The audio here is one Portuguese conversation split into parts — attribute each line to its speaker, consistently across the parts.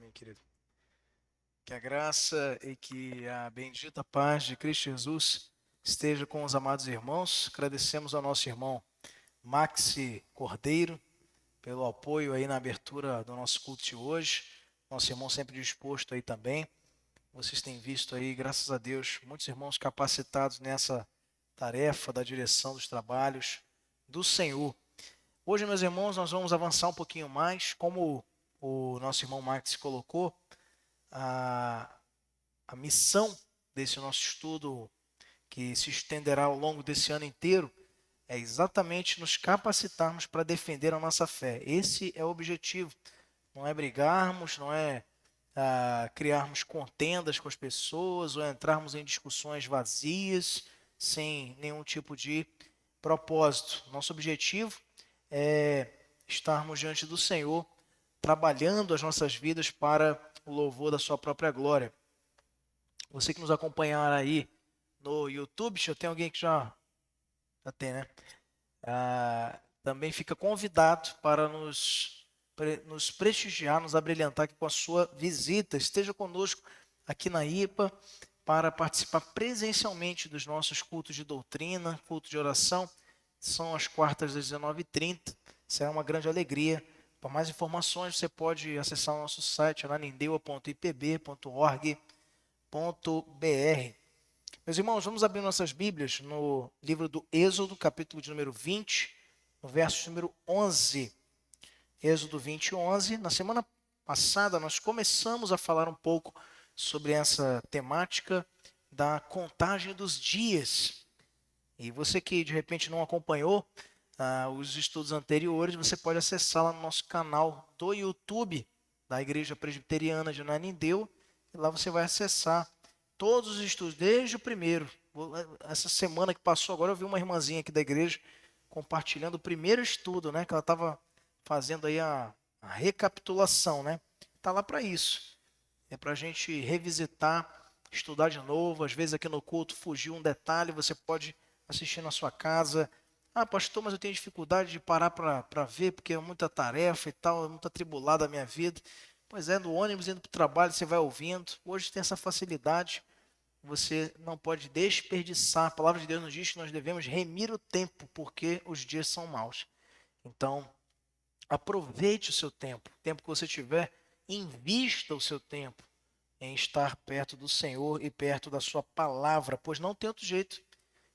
Speaker 1: Amém, querido. Que a graça e que a bendita paz de Cristo Jesus esteja com os amados irmãos. Agradecemos ao nosso irmão Maxi Cordeiro pelo apoio aí na abertura do nosso culto de hoje. Nosso irmão sempre disposto aí também. Vocês têm visto aí, graças a Deus, muitos irmãos capacitados nessa tarefa da direção dos trabalhos do Senhor. Hoje, meus irmãos, nós vamos avançar um pouquinho mais, como o nosso irmão Max colocou, a, a missão desse nosso estudo, que se estenderá ao longo desse ano inteiro, é exatamente nos capacitarmos para defender a nossa fé. Esse é o objetivo. Não é brigarmos, não é criarmos contendas com as pessoas ou entrarmos em discussões vazias, sem nenhum tipo de propósito. Nosso objetivo é estarmos diante do Senhor, trabalhando as nossas vidas para o louvor da sua própria glória. Você que nos acompanhar aí no YouTube, deixa eu ter alguém que já tem, né? Também fica convidado para nos prestigiar, nos abrilhantar aqui com a sua visita. Esteja conosco aqui na IPA para participar presencialmente dos nossos cultos de doutrina, culto de oração. São às quartas às 19h30. Será uma grande alegria. Para mais informações, você pode acessar o nosso site, ananindeua.ipb.org.br. Meus irmãos, vamos abrir nossas Bíblias no livro do Êxodo, capítulo de número 20, no verso número 11. Êxodo 20, 11. Na semana passada, nós começamos a falar um pouco sobre essa temática da contagem dos dias. E você que de repente não acompanhou os estudos anteriores, você pode acessar lá no nosso canal do YouTube da Igreja Presbiteriana de Ananindeua. E lá você vai acessar todos os estudos, desde o primeiro. Essa semana que passou agora, eu vi uma irmãzinha aqui da igreja compartilhando o primeiro estudo, né? Que ela estava fazendo aí a recapitulação, né? Está lá para isso. É para a gente revisitar, estudar de novo. Às vezes aqui no culto fugiu um detalhe, você pode assistir na sua casa. Ah, pastor, mas eu tenho dificuldade de parar para ver, porque é muita tarefa e tal, é muito atribulada a minha vida. Pois é, no ônibus indo para o trabalho, você vai ouvindo. Hoje tem essa facilidade, você não pode desperdiçar. A palavra de Deus nos diz que nós devemos remir o tempo, porque os dias são maus. Então, aproveite o seu tempo. O tempo que você tiver, invista o seu tempo em estar perto do Senhor e perto da sua palavra, pois não tem outro jeito.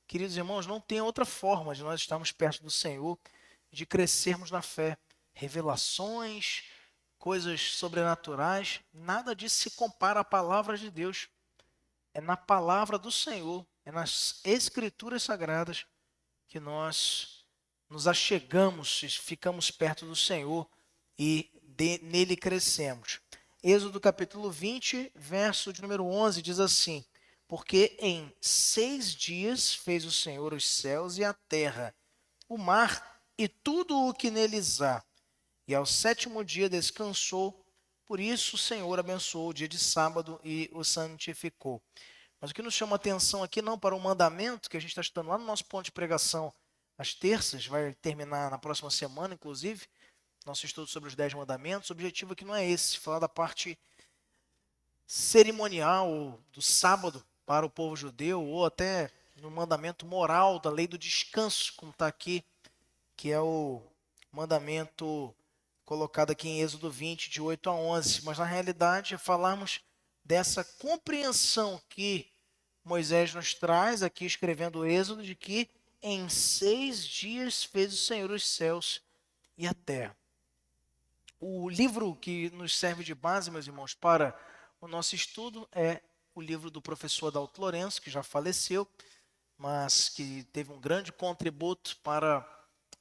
Speaker 1: Queridos irmãos, não tem outra forma de nós estarmos perto do Senhor, de crescermos na fé. Revelações, coisas sobrenaturais, nada disso se compara à palavra de Deus. É na palavra do Senhor, é nas escrituras sagradas que nós nos achegamos, ficamos perto do Senhor e nele crescemos. Êxodo capítulo 20, verso de número 11, diz assim: porque em 6 dias fez o Senhor os céus e a terra, o mar e tudo o que neles há, e ao sétimo dia descansou. Por isso o Senhor abençoou o dia de sábado e o santificou. Mas o que nos chama a atenção aqui não para o mandamento que a gente está estudando lá no nosso ponto de pregação às terças, vai terminar na próxima semana, inclusive, nosso estudo sobre os 10 mandamentos. O objetivo aqui não é esse, falar da parte cerimonial do sábado para o povo judeu, ou até no mandamento moral da lei do descanso, como está aqui, que é o mandamento colocado aqui em Êxodo 20, de 8 a 11. Mas na realidade é falarmos dessa compreensão que Moisés nos traz aqui escrevendo o Êxodo, de que em 6 dias fez o Senhor os céus e a terra. O livro que nos serve de base, meus irmãos, para o nosso estudo é o livro do professor Adalto Lourenço, que já faleceu, mas que teve um grande contributo para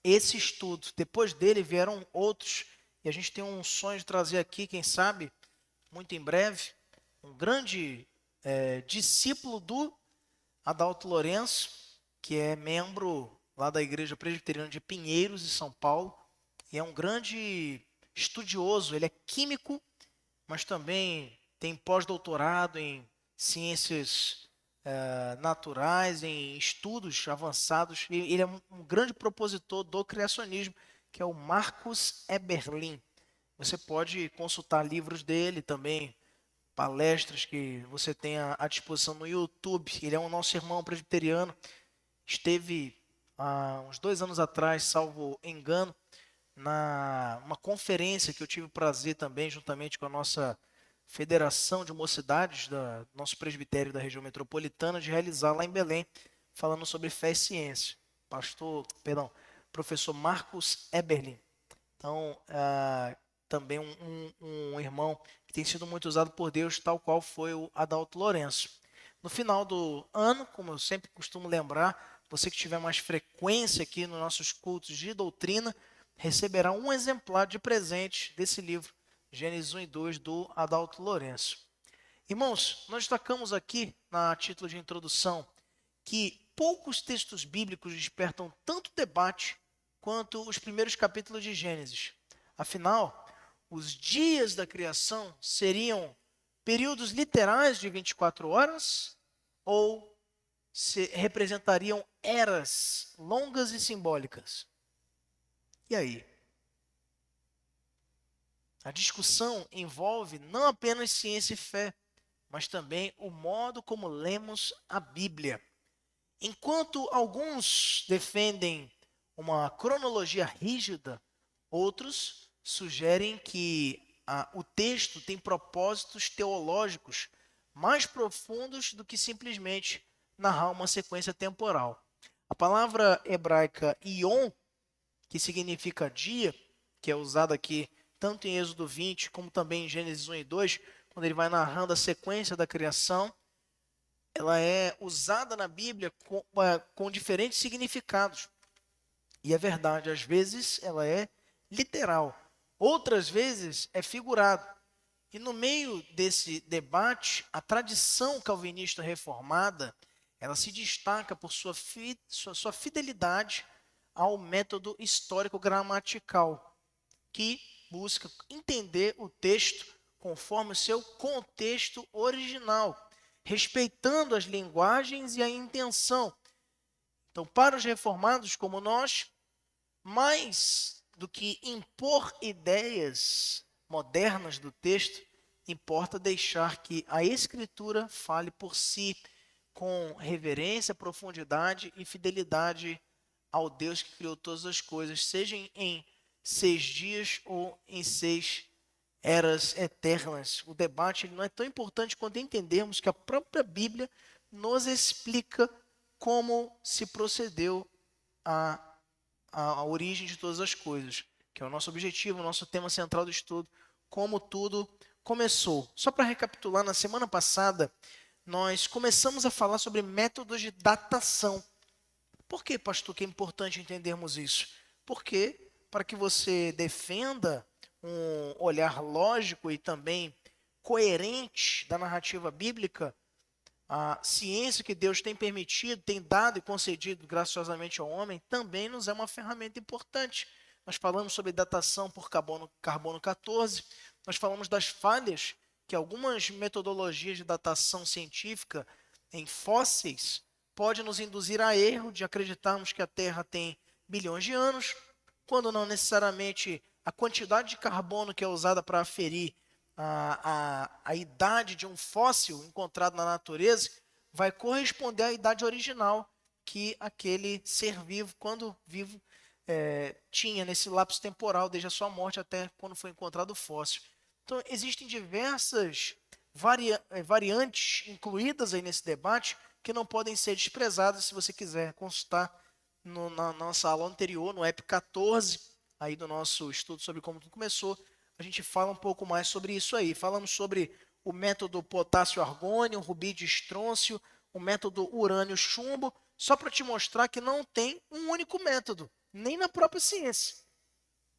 Speaker 1: esse estudo. Depois dele vieram outros, e a gente tem um sonho de trazer aqui, quem sabe, muito em breve, um grande discípulo do Adalto Lourenço, que é membro lá da Igreja Presbiteriana de Pinheiros, em São Paulo, e é um grande estudioso. Ele é químico, mas também tem pós-doutorado em ciências naturais, em estudos avançados. Ele é um grande propositor do criacionismo, que é o Marcus Eberlin. Você pode consultar livros dele também, palestras que você tem à disposição no YouTube. Ele é um nosso irmão presbiteriano. Esteve há uns 2 anos atrás, salvo engano, na uma conferência que eu tive o prazer também, juntamente com a nossa Federação de Mocidades, do nosso presbitério da região metropolitana, de realizar lá em Belém, falando sobre fé e ciência. Professor Marcos Eberlin. Então, também um irmão que tem sido muito usado por Deus, tal qual foi o Adalto Lourenço. No final do ano, como eu sempre costumo lembrar, você que tiver mais frequência aqui nos nossos cultos de doutrina, receberá um exemplar de presente desse livro, Gênesis 1 e 2, do Adalto Lourenço. Irmãos, nós destacamos aqui, na título de introdução, que poucos textos bíblicos despertam tanto debate quanto os primeiros capítulos de Gênesis. Afinal, os dias da criação seriam períodos literais de 24 horas ou representariam eras longas e simbólicas? E aí? A discussão envolve não apenas ciência e fé, mas também o modo como lemos a Bíblia. Enquanto alguns defendem uma cronologia rígida, outros sugerem que o texto tem propósitos teológicos mais profundos do que simplesmente narrar uma sequência temporal. A palavra hebraica ion, que significa dia, que é usada aqui tanto em Êxodo 20 como também em Gênesis 1 e 2, quando ele vai narrando a sequência da criação, ela é usada na Bíblia com diferentes significados. E é verdade, às vezes ela é literal, outras vezes é figurado. E no meio desse debate, a tradição calvinista reformada, ela se destaca por sua fidelidade ao método histórico-gramatical, que busca entender o texto conforme o seu contexto original, respeitando as linguagens e a intenção. Então, para os reformados como nós, mais do que impor ideias modernas do texto, importa deixar que a Escritura fale por si, com reverência, profundidade e fidelidade ao Deus que criou todas as coisas, seja em 6 dias ou em 6 eras eternas. O debate ele não é tão importante quanto entendermos que a própria Bíblia nos explica como se procedeu a origem de todas as coisas, que é o nosso objetivo, o nosso tema central do estudo, como tudo começou. Só para recapitular, na semana passada, nós começamos a falar sobre métodos de datação. Por que, pastor, que é importante entendermos isso? Porque, para que você defenda um olhar lógico e também coerente da narrativa bíblica, a ciência que Deus tem permitido, tem dado e concedido graciosamente ao homem, também nos é uma ferramenta importante. Nós falamos sobre datação por carbono 14, nós falamos das falhas que algumas metodologias de datação científica em fósseis pode nos induzir a erro de acreditarmos que a Terra tem bilhões de anos, quando não necessariamente a quantidade de carbono que é usada para aferir a idade de um fóssil encontrado na natureza vai corresponder à idade original que aquele ser vivo, quando vivo, tinha nesse lapso temporal, desde a sua morte até quando foi encontrado o fóssil. Então, existem diversas variantes incluídas aí nesse debate que não podem ser desprezadas. Se você quiser consultar na nossa aula anterior, no EP 14, aí do nosso estudo sobre como tudo começou, a gente fala um pouco mais sobre isso aí. Falamos sobre o método potássio-argônio, rubídio-estrôncio, o método urânio-chumbo, só para te mostrar que não tem um único método, nem na própria ciência.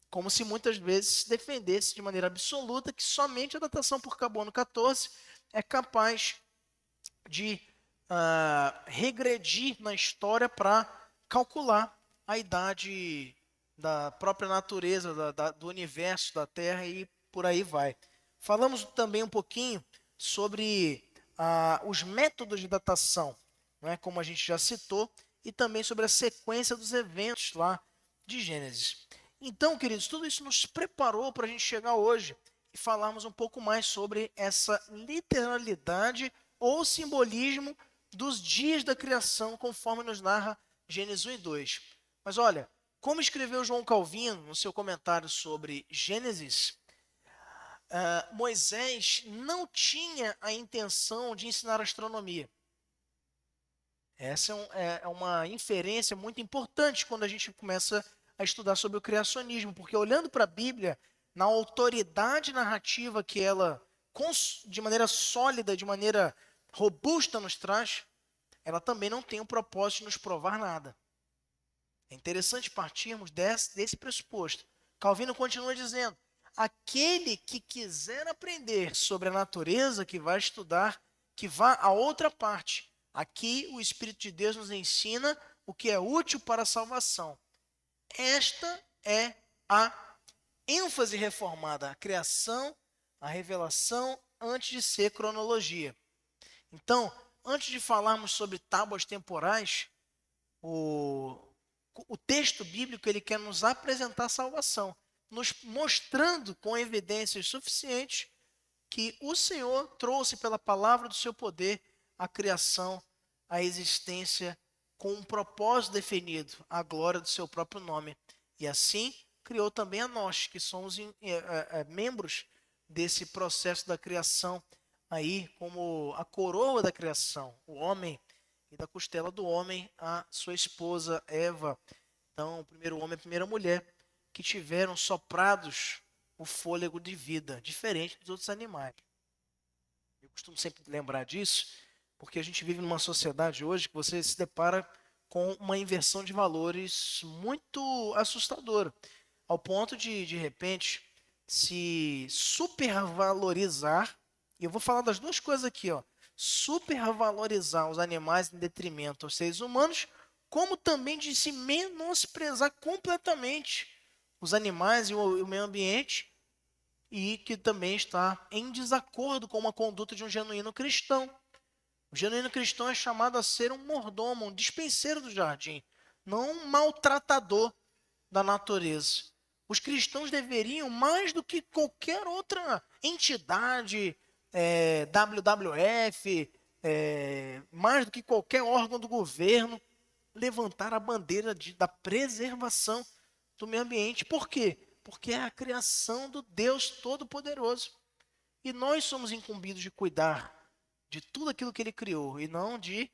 Speaker 1: Como se muitas vezes defendesse de maneira absoluta que somente a datação por carbono 14 é capaz de regredir na história para calcular a idade da própria natureza, do universo, da Terra e por aí vai. Falamos também um pouquinho sobre os métodos de datação, né, como a gente já citou, e também sobre a sequência dos eventos lá de Gênesis. Então, queridos, tudo isso nos preparou para a gente chegar hoje e falarmos um pouco mais sobre essa literalidade ou simbolismo dos dias da criação, conforme nos narra Gênesis 1 e 2. Mas olha, como escreveu João Calvino no seu comentário sobre Gênesis, Moisés não tinha a intenção de ensinar astronomia. Essa é uma inferência muito importante quando a gente começa a estudar sobre o criacionismo, porque olhando para a Bíblia, na autoridade narrativa que ela, de maneira sólida, de maneira robusta, nos traz, ela também não tem o propósito de nos provar nada. É interessante partirmos desse pressuposto. Calvino continua dizendo: aquele que quiser aprender sobre a natureza, que vai estudar, que vá à outra parte. Aqui o Espírito de Deus nos ensina o que é útil para a salvação. Esta é a ênfase reformada, a criação, a revelação, antes de ser cronologia. Então, antes de falarmos sobre tábuas temporais, o texto bíblico ele quer nos apresentar a salvação, nos mostrando com evidências suficientes que o Senhor trouxe pela palavra do seu poder a criação, a existência, com um propósito definido, a glória do seu próprio nome. E assim criou também a nós, que somos membros desse processo da criação, aí como a coroa da criação, o homem, e da costela do homem a sua esposa Eva. Então, o primeiro homem e a primeira mulher que tiveram soprados o fôlego de vida, diferente dos outros animais. Eu costumo sempre lembrar disso, porque a gente vive numa sociedade hoje que você se depara com uma inversão de valores muito assustadora, ao ponto de repente, se supervalorizar, e eu vou falar das duas coisas aqui, ó, supervalorizar os animais em detrimento aos seres humanos, como também de se menosprezar completamente os animais e o meio ambiente, e que também está em desacordo com uma conduta de um genuíno cristão. O genuíno cristão é chamado a ser um mordomo, um dispenseiro do jardim, não um maltratador da natureza. Os cristãos deveriam, mais do que qualquer outra entidade, WWF, mais do que qualquer órgão do governo, levantar a bandeira da preservação do meio ambiente. Por quê? Porque é a criação do Deus Todo-Poderoso. E nós somos incumbidos de cuidar de tudo aquilo que Ele criou, e não de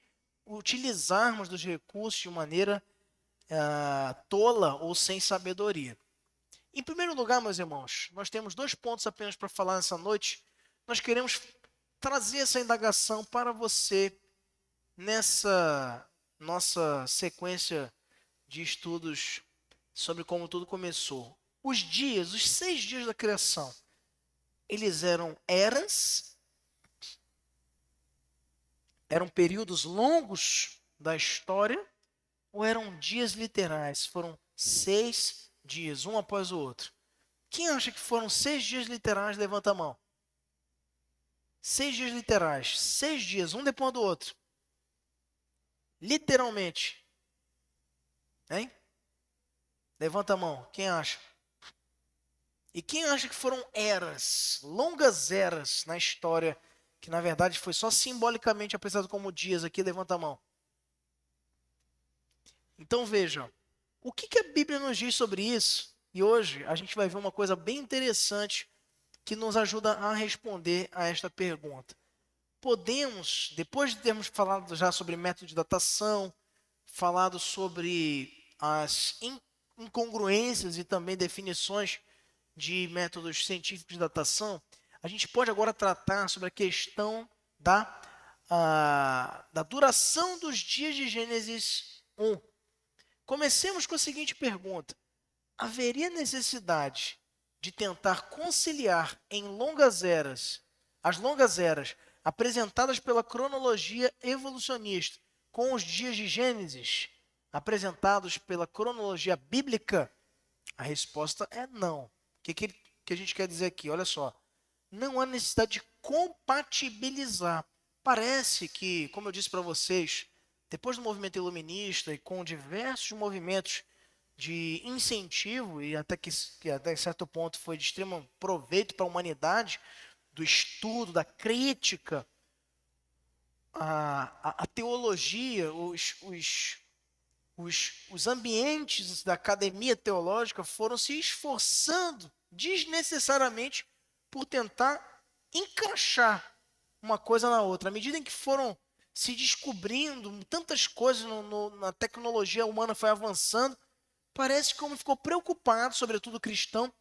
Speaker 1: utilizarmos dos recursos de maneira tola ou sem sabedoria. Em primeiro lugar, meus irmãos, nós temos 2 pontos apenas para falar nessa noite. Nós queremos trazer essa indagação para você nessa nossa sequência de estudos sobre como tudo começou. Os 6 dias da criação, eles eram eras, eram períodos longos da história, ou eram dias literais? Foram 6 dias, um após o outro. Quem acha que foram 6 dias literais, levanta a mão. 6 dias literais, 6 dias, um depois do outro. Literalmente. Hein? Levanta a mão, quem acha? E quem acha que foram eras, longas eras na história, que na verdade foi só simbolicamente apresentado como dias aqui, levanta a mão. Então vejam, o que a Bíblia nos diz sobre isso? E hoje a gente vai ver uma coisa bem interessante que nos ajuda a responder a esta pergunta. Podemos, depois de termos falado já sobre método de datação, falado sobre as incongruências e também definições de métodos científicos de datação, a gente pode agora tratar sobre a questão da duração dos dias de Gênesis 1. Comecemos com a seguinte pergunta: haveria necessidade de tentar conciliar em as longas eras apresentadas pela cronologia evolucionista com os dias de Gênesis apresentados pela cronologia bíblica? A resposta é não. O que a gente quer dizer aqui? Olha só. Não há necessidade de compatibilizar. Parece que, como eu disse para vocês, depois do movimento iluminista e com diversos movimentos de incentivo e que até certo ponto foi de extremo proveito para a humanidade, do estudo, da crítica, a teologia, os ambientes da academia teológica foram se esforçando desnecessariamente por tentar encaixar uma coisa na outra. À medida em que foram se descobrindo tantas coisas na tecnologia humana foi avançando, parece que o homem ficou preocupado, sobretudo o cristão,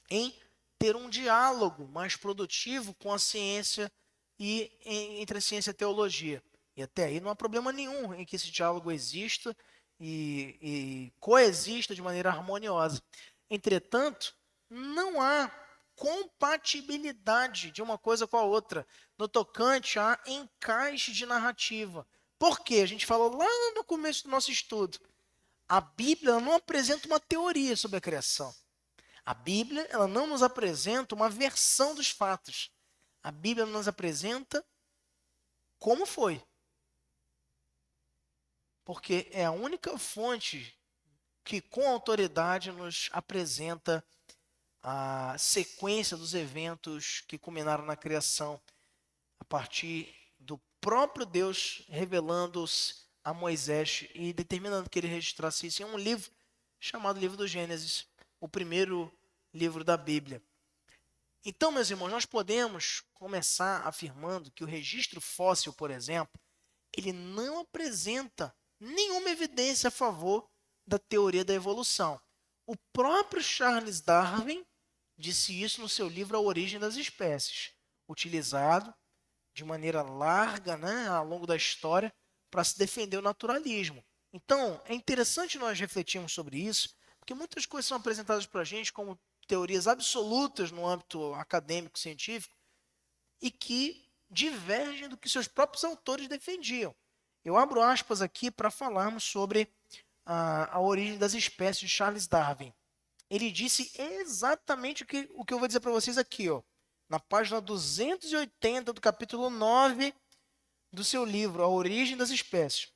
Speaker 1: em ter um diálogo mais produtivo com a ciência e entre a ciência e a teologia. E até aí não há problema nenhum em que esse diálogo exista e coexista de maneira harmoniosa. Entretanto, não há compatibilidade de uma coisa com a outra no tocante a encaixe de narrativa. Por quê? A gente falou lá no começo do nosso estudo. A Bíblia não apresenta uma teoria sobre a criação. A Bíblia ela não nos apresenta uma versão dos fatos. A Bíblia nos apresenta como foi. Porque é a única fonte que com autoridade nos apresenta a sequência dos eventos que culminaram na criação, a partir do próprio Deus revelando-se a Moisés e determinando que ele registrasse isso em um livro chamado Livro do Gênesis, o primeiro livro da Bíblia. Então, meus irmãos, nós podemos começar afirmando que o registro fóssil, por exemplo, ele não apresenta nenhuma evidência a favor da teoria da evolução. O próprio Charles Darwin disse isso no seu livro A Origem das Espécies, utilizado de maneira larga, né, ao longo da história, para se defender o naturalismo. Então, é interessante nós refletirmos sobre isso, porque muitas coisas são apresentadas para a gente como teorias absolutas no âmbito acadêmico, científico, e que divergem do que seus próprios autores defendiam. Eu abro aspas aqui para falarmos sobre a origem das espécies de Charles Darwin. Ele disse exatamente o que eu vou dizer para vocês aqui, ó, na página 280 do capítulo 9 do seu livro, A Origem das Espécies.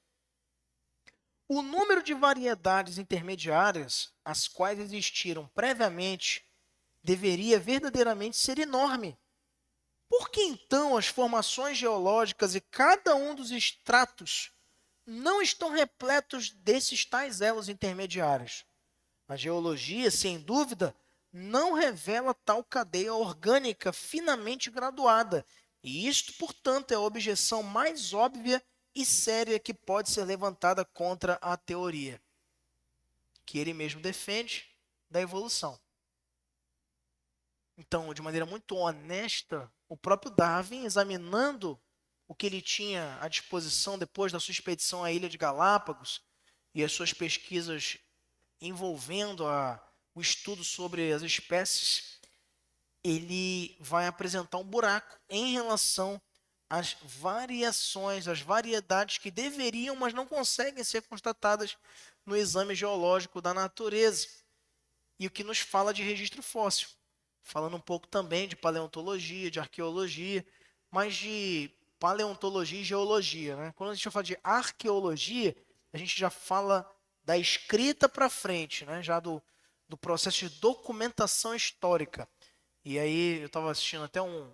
Speaker 1: O número de variedades intermediárias, as quais existiram previamente, deveria verdadeiramente ser enorme. Por que então as formações geológicas e cada um dos estratos não estão repletos desses tais elos intermediários? A geologia, sem dúvida, não revela tal cadeia orgânica finamente graduada, e isto, portanto, é a objeção mais óbvia e séria que pode ser levantada contra a teoria, que ele mesmo defende, da evolução. Então, de maneira muito honesta, o próprio Darwin, examinando o que ele tinha à disposição depois da sua expedição à Ilha de Galápagos e as suas pesquisas envolvendo o estudo sobre as espécies, ele vai apresentar um buraco em relação às variações, às variedades que deveriam, mas não conseguem ser constatadas no exame geológico da natureza. E o que nos fala de registro fóssil. Falando um pouco também de paleontologia, de arqueologia, mas de paleontologia e geologia, né? Quando a gente fala de arqueologia, a gente já fala da escrita para frente, né? Já do processo de documentação histórica. E aí eu estava assistindo até um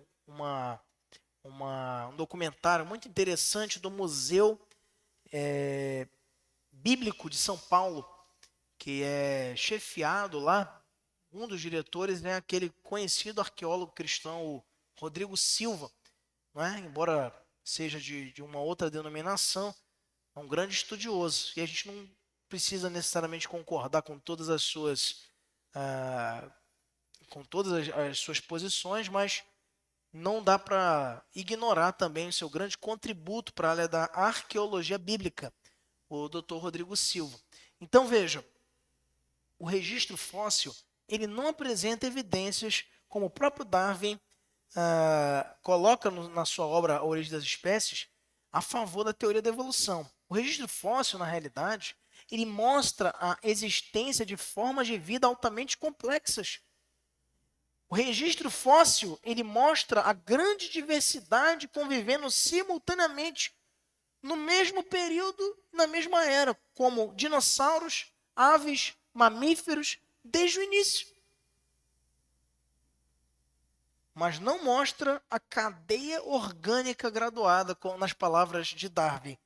Speaker 1: documentário muito interessante do Museu Bíblico de São Paulo, que é chefiado lá. Um dos diretores é aquele conhecido arqueólogo cristão, o Rodrigo Silva, né? Embora seja de uma outra denominação, é um grande estudioso. E a gente não precisa necessariamente concordar com todas as suas posições, mas não dá para ignorar também o seu grande contributo para a área da arqueologia bíblica, o Dr. Rodrigo Silva. Então veja, o registro fóssil ele não apresenta evidências, como o próprio Darwin coloca na sua obra A Origem das Espécies, a favor da teoria da evolução. O registro fóssil, na realidade, ele mostra a existência de formas de vida altamente complexas. O registro fóssil, ele mostra a grande diversidade convivendo simultaneamente no mesmo período, na mesma era, como dinossauros, aves, mamíferos desde o início. Mas não mostra a cadeia orgânica graduada, nas palavras de Darwin,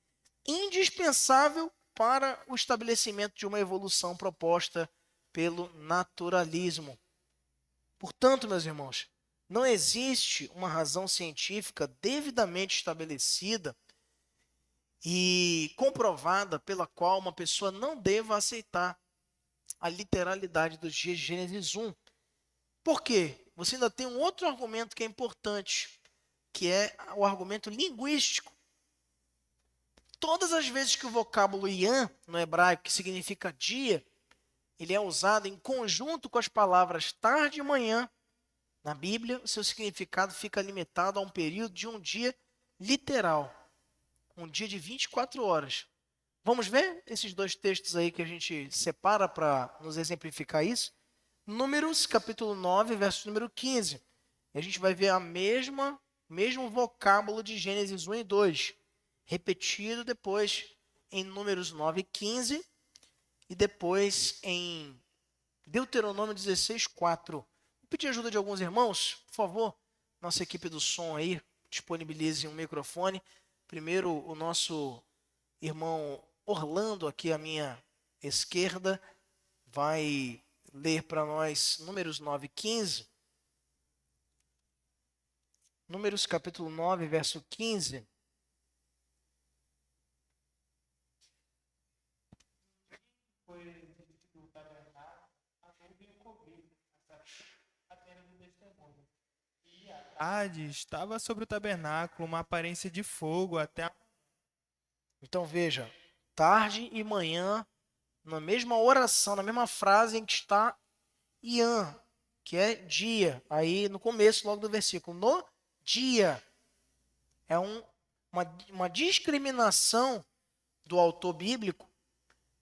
Speaker 1: indispensável para o estabelecimento de uma evolução proposta pelo naturalismo. Portanto, meus irmãos, não existe uma razão científica devidamente estabelecida e comprovada pela qual uma pessoa não deva aceitar a literalidade dos dias de Gênesis 1. Por quê? Você ainda tem um outro argumento que é importante, que é o argumento linguístico. Todas as vezes que o vocábulo yam, no hebraico, que significa dia, ele é usado em conjunto com as palavras tarde e manhã, na Bíblia, o seu significado fica limitado a um período de um dia literal, um dia de 24 horas. Vamos ver esses dois textos aí que a gente separa para nos exemplificar isso? Números, capítulo 9, verso número 15. E a gente vai ver mesmo vocábulo de Gênesis 1 e 2, repetido depois em Números 9 e 15 e depois em Deuteronômio 16, 4. Vou pedir ajuda de alguns irmãos, por favor. Nossa equipe do som aí, disponibilize um microfone. Primeiro, o nosso irmão Orlando, aqui à minha esquerda, vai ler para nós Números 9, 15. Números capítulo 9, verso 15.
Speaker 2: Tarde estava sobre o tabernáculo uma aparência de fogo até a...
Speaker 1: Então veja, tarde e manhã, na mesma oração, na mesma frase em que está Ian, que é dia, aí no começo logo do versículo, no dia. É uma discriminação do autor bíblico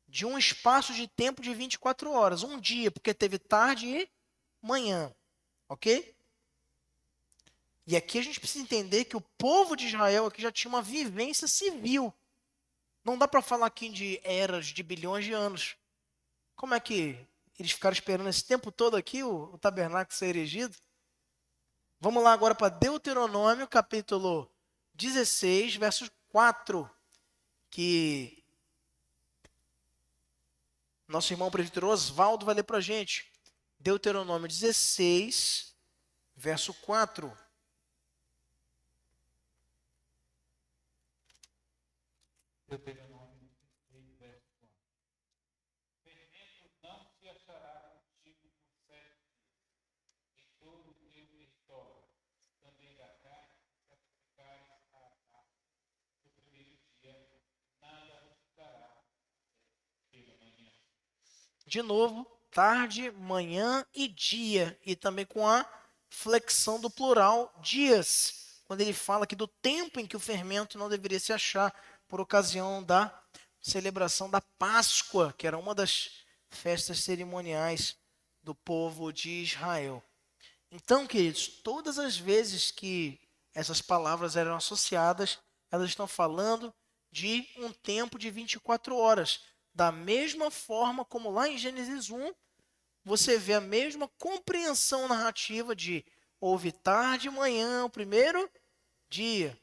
Speaker 1: de um espaço de tempo de 24 horas, um dia, porque teve tarde e manhã, ok? E aqui a gente precisa entender que o povo de Israel aqui já tinha uma vivência civil. Não dá para falar aqui de eras de bilhões de anos. Como é que eles ficaram esperando esse tempo todo aqui o tabernáculo ser erigido? Vamos lá agora para Deuteronômio, capítulo 16, verso 4, que nosso irmão presbítero Oswaldo vai ler para a gente. Deuteronômio 16, verso 4.
Speaker 3: Deuteronômio 16, verso 4. Fermento não se achará contigo por 7 dias, em todo o teu território. Também da carne sacrificares no primeiro dia, nada resultará pela manhã.
Speaker 1: De novo, tarde, manhã e dia. E também com a flexão do plural, dias. Quando ele fala aqui do tempo em que o fermento não deveria se achar, por ocasião da celebração da Páscoa, que era uma das festas cerimoniais do povo de Israel. Então, queridos, todas as vezes que essas palavras eram associadas, elas estão falando de um tempo de 24 horas. Da mesma forma como lá em Gênesis 1, você vê a mesma compreensão narrativa de houve tarde e manhã o primeiro dia,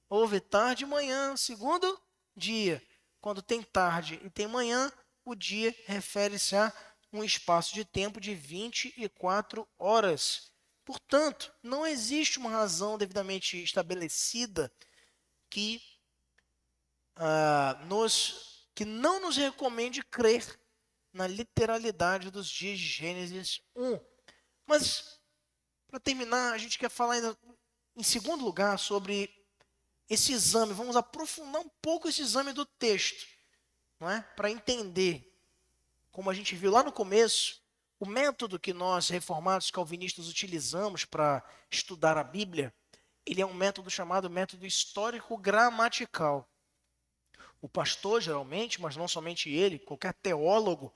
Speaker 1: houve tarde e manhã o segundo dia. Quando tem tarde e tem manhã, o dia refere-se a um espaço de tempo de 24 horas. Portanto, não existe uma razão devidamente estabelecida que que não nos recomende crer na literalidade dos dias de Gênesis 1. Mas, para terminar, a gente quer falar ainda, em segundo lugar, sobre esse exame. Vamos aprofundar um pouco esse exame do texto, não é? Para entender, como a gente viu lá no começo, o método que nós, reformados calvinistas, utilizamos para estudar a Bíblia, ele é um método chamado método histórico-gramatical. O pastor, geralmente, mas não somente ele, qualquer teólogo,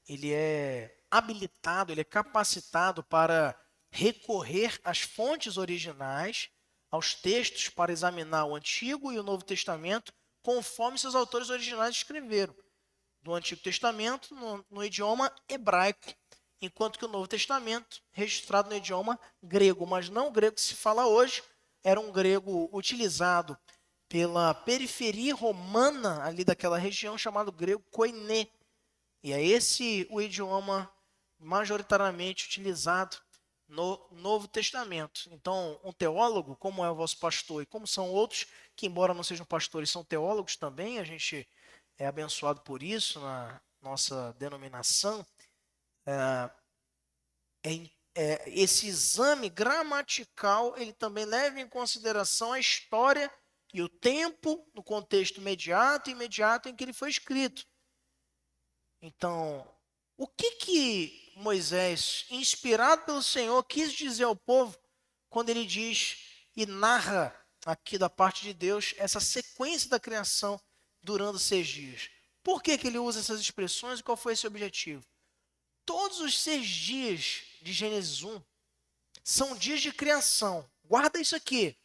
Speaker 1: ele é habilitado, ele é capacitado para recorrer às fontes originais, aos textos, para examinar o Antigo e o Novo Testamento, conforme seus autores originais escreveram. do Antigo Testamento no idioma hebraico, enquanto que o Novo Testamento, registrado no idioma grego, mas não o grego que se fala hoje, era um grego utilizado pela periferia romana ali daquela região, chamado grego koiné. E é esse o idioma majoritariamente utilizado no Novo Testamento. Então, um teólogo, como é o vosso pastor e como são outros, que embora não sejam pastores, são teólogos também, a gente é abençoado por isso na nossa denominação, esse exame gramatical, ele também leva em consideração a história e o tempo no contexto imediato e imediato em que ele foi escrito. Então, o que Moisés, inspirado pelo Senhor, quis dizer ao povo quando ele diz e narra aqui da parte de Deus essa sequência da criação durando 6 dias? Por que ele usa essas expressões e qual foi esse objetivo? Todos os 6 dias de Gênesis 1 são dias de criação. Guarda isso aqui.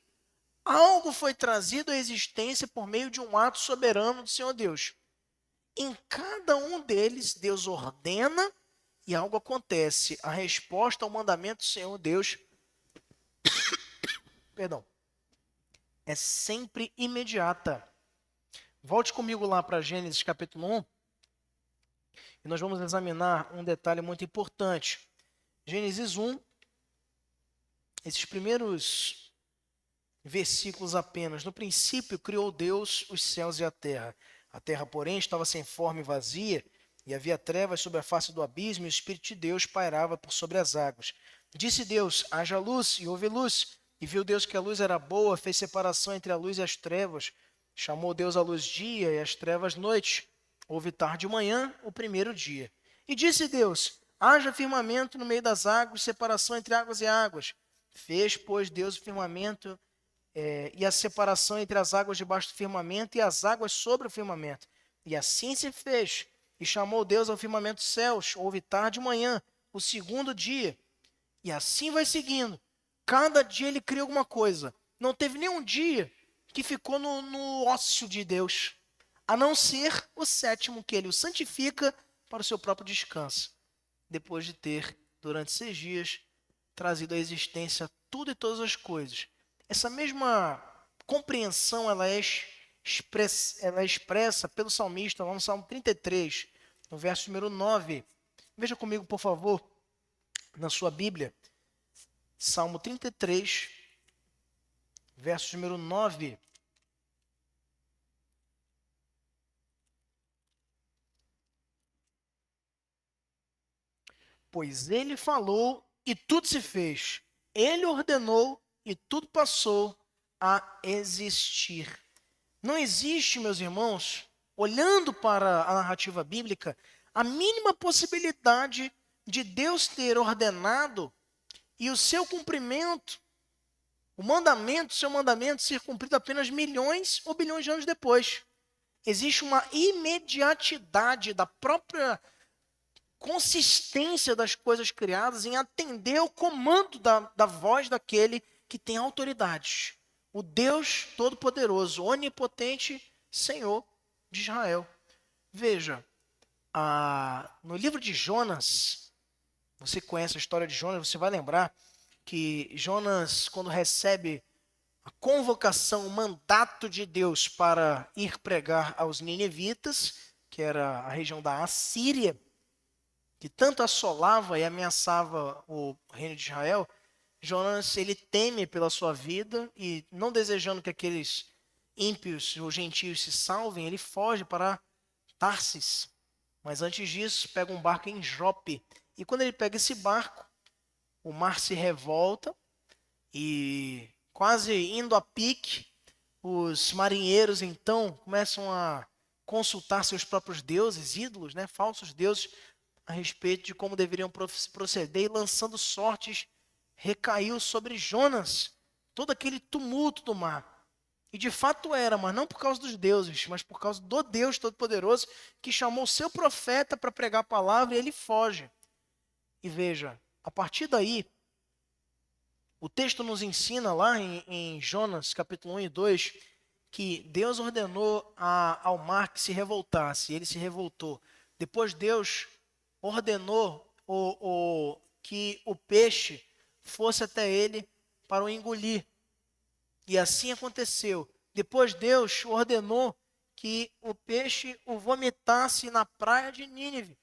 Speaker 1: Algo foi trazido à existência por meio de um ato soberano do Senhor Deus. Em cada um deles, Deus ordena e algo acontece. A resposta ao mandamento do Senhor Deus, perdão, é sempre imediata. Volte comigo lá para Gênesis capítulo 1 e nós vamos examinar um detalhe muito importante. Gênesis 1, esses primeiros versículos apenas. No princípio criou Deus os céus e a terra. A terra, porém, estava sem forma e vazia, e havia trevas sobre a face do abismo, e o Espírito de Deus pairava por sobre as águas. Disse Deus, haja luz, e houve luz. E viu Deus que a luz era boa, fez separação entre a luz e as trevas. Chamou Deus a luz dia e as trevas noite. Houve tarde e manhã, o primeiro dia. E disse Deus, haja firmamento no meio das águas, separação entre águas e águas. Fez, pois, Deus o firmamento e a separação entre as águas debaixo do firmamento e as águas sobre o firmamento. E assim se fez. E chamou Deus ao firmamento dos céus. Houve tarde e manhã, o segundo dia. E assim vai seguindo. Cada dia ele cria alguma coisa. Não teve nenhum dia que ficou no ócio de Deus, a não ser o sétimo, que ele o santifica para o seu próprio descanso, depois de ter, durante 6 dias, trazido à existência tudo e todas as coisas. Essa mesma compreensão ela é expressa pelo salmista lá no Salmo 33, no verso número 9. Veja comigo, por favor, na sua Bíblia, Salmo 33, verso número 9. Pois ele falou e tudo se fez. Ele ordenou e tudo passou a existir. Não existe, meus irmãos, olhando para a narrativa bíblica, a mínima possibilidade de Deus ter ordenado e o seu cumprimento, seu mandamento ser cumprido apenas milhões ou bilhões de anos depois. Existe uma imediatidade da própria consistência das coisas criadas em atender ao comando da voz daquele que tem autoridade. O Deus Todo-Poderoso, Onipotente, Senhor de Israel. Veja, no livro de Jonas, você conhece a história de Jonas, você vai lembrar que Jonas, quando recebe a convocação, o mandato de Deus para ir pregar aos ninivitas, que era a região da Assíria, que tanto assolava e ameaçava o reino de Israel, Jonas, ele teme pela sua vida e, não desejando que aqueles ímpios ou gentios se salvem, ele foge para Tarsis. Mas antes disso, pega um barco em Jope. E quando ele pega esse barco, o mar se revolta e, quase indo a pique, os marinheiros então começam a consultar seus próprios deuses, ídolos, né, falsos deuses, a respeito de como deveriam proceder, e lançando sortes, recaiu sobre Jonas todo aquele tumulto do mar. E de fato era, mas não por causa dos deuses, mas por causa do Deus Todo-Poderoso, que chamou o seu profeta para pregar a palavra, e ele foge. E veja, a partir daí, o texto nos ensina lá em Jonas, capítulo 1 e 2, que Deus ordenou ao mar que se revoltasse, e ele se revoltou. Depois Deus ordenou que o peixe fosse até ele para o engolir. E assim aconteceu. Depois Deus ordenou que o peixe o vomitasse na praia de Nínive.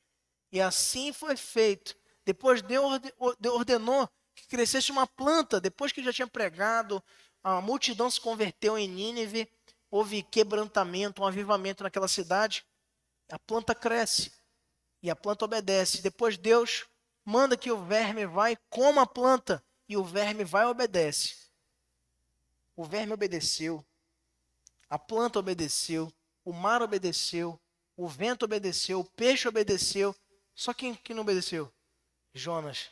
Speaker 1: E assim foi feito. Depois Deus ordenou que crescesse uma planta. Depois que já tinha pregado, a multidão se converteu em Nínive. Houve quebrantamento, um avivamento naquela cidade. A planta cresce e a planta obedece. Depois Deus manda que o verme vá e coma a planta. E o verme vai e obedece. O verme obedeceu. A planta obedeceu. O mar obedeceu. O vento obedeceu. O peixe obedeceu. Só quem que não obedeceu? Jonas.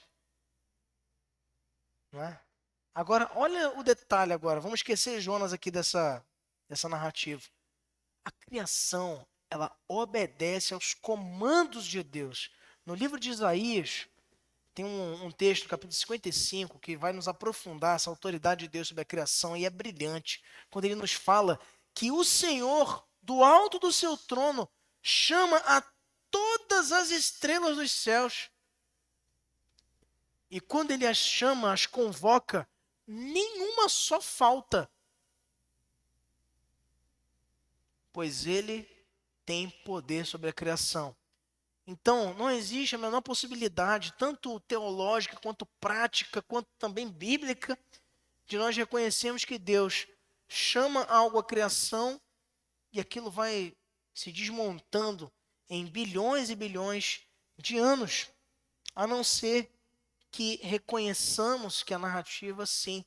Speaker 1: Não é? Agora, olha o detalhe agora. Vamos esquecer Jonas aqui dessa narrativa. A criação, ela obedece aos comandos de Deus. No livro de Isaías, tem um texto, no capítulo 55, que vai nos aprofundar essa autoridade de Deus sobre a criação, e é brilhante, quando ele nos fala que o Senhor, do alto do seu trono, chama a todas as estrelas dos céus. E quando ele as chama, as convoca, nenhuma só falta. Pois ele tem poder sobre a criação. Então, não existe a menor possibilidade, tanto teológica, quanto prática, quanto também bíblica, de nós reconhecermos que Deus chama algo à criação e aquilo vai se desmontando em bilhões e bilhões de anos, a não ser que reconheçamos que a narrativa, sim,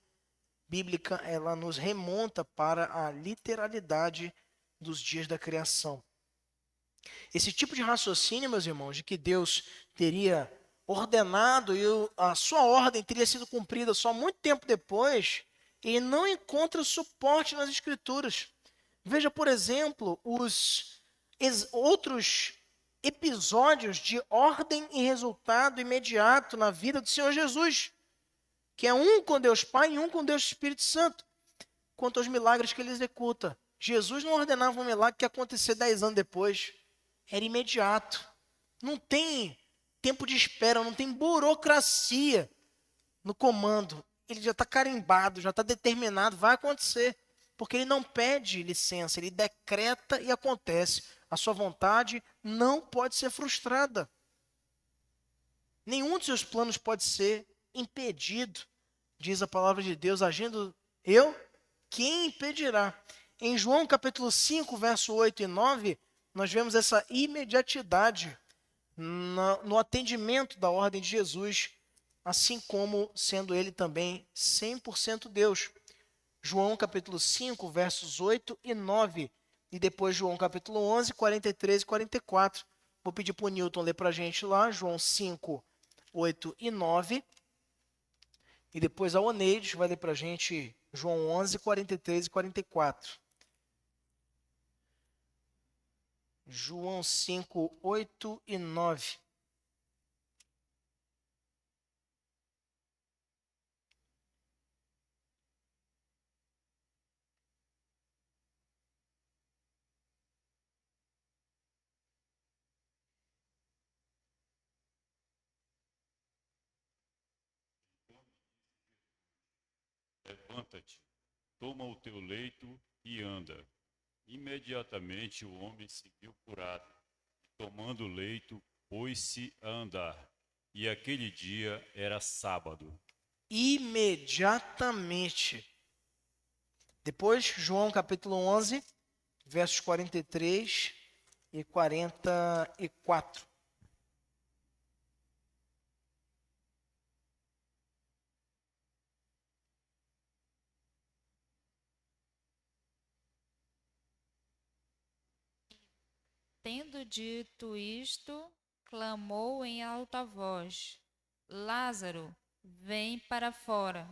Speaker 1: bíblica, ela nos remonta para a literalidade dos dias da criação. Esse tipo de raciocínio, meus irmãos, de que Deus teria ordenado e a sua ordem teria sido cumprida só muito tempo depois, ele não encontra suporte nas Escrituras. Veja, por exemplo, os outros episódios de ordem e resultado imediato na vida do Senhor Jesus, que é um com Deus Pai e um com Deus Espírito Santo, quanto aos milagres que ele executa. Jesus não ordenava um milagre que ia acontecer 10 anos depois. Era imediato. Não tem tempo de espera, não tem burocracia no comando. Ele já está carimbado, já está determinado, vai acontecer. Porque ele não pede licença, ele decreta e acontece. A sua vontade não pode ser frustrada. Nenhum dos seus planos pode ser impedido. Diz a palavra de Deus, agindo eu, quem impedirá? Em João capítulo 5, verso 8 e 9, nós vemos essa imediatidade no atendimento da ordem de Jesus, assim como sendo ele também 100% Deus. João capítulo 5, versos 8 e 9, e depois João capítulo 11, 43 e 44. Vou pedir para o Newton ler para a gente lá, João 5, 8 e 9, e depois a Oneides vai ler para a gente João 11, 43 e 44. João 5, 8 e 9.
Speaker 4: Levanta-te, toma o teu leito e anda. Imediatamente o homem se viu curado. Tomando o leito, pôs-se a andar. E aquele dia era sábado.
Speaker 1: Imediatamente. Depois, João capítulo 11, versos 43 e 44.
Speaker 5: Tendo dito isto, clamou em alta voz: Lázaro, vem para fora.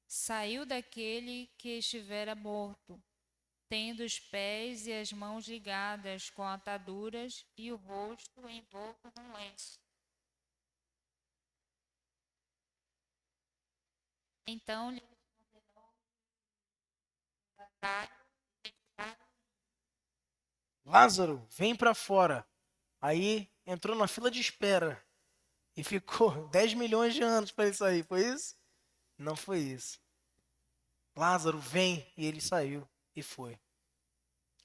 Speaker 5: Saiu daquele que estivera morto, tendo os pés e as mãos ligadas com ataduras e o rosto envolto num lenço. Então lhe
Speaker 1: Lázaro, vem para fora. Aí entrou na fila de espera e ficou 10 milhões de anos para ele sair. Foi isso? Não foi isso. Lázaro, vem, e ele saiu e foi.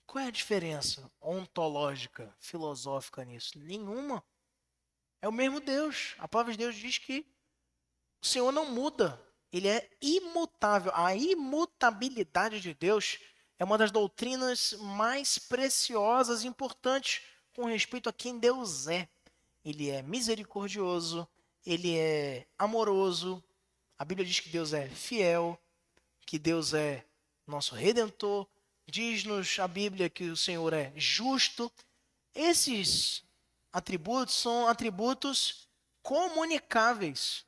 Speaker 1: Qual é a diferença ontológica, filosófica nisso? Nenhuma. É o mesmo Deus. A palavra de Deus diz que o Senhor não muda. Ele é imutável. A imutabilidade de Deus é uma das doutrinas mais preciosas e importantes com respeito a quem Deus é. Ele é misericordioso, ele é amoroso. A Bíblia diz que Deus é fiel, que Deus é nosso redentor. Diz-nos a Bíblia que o Senhor é justo. Esses atributos são atributos comunicáveis,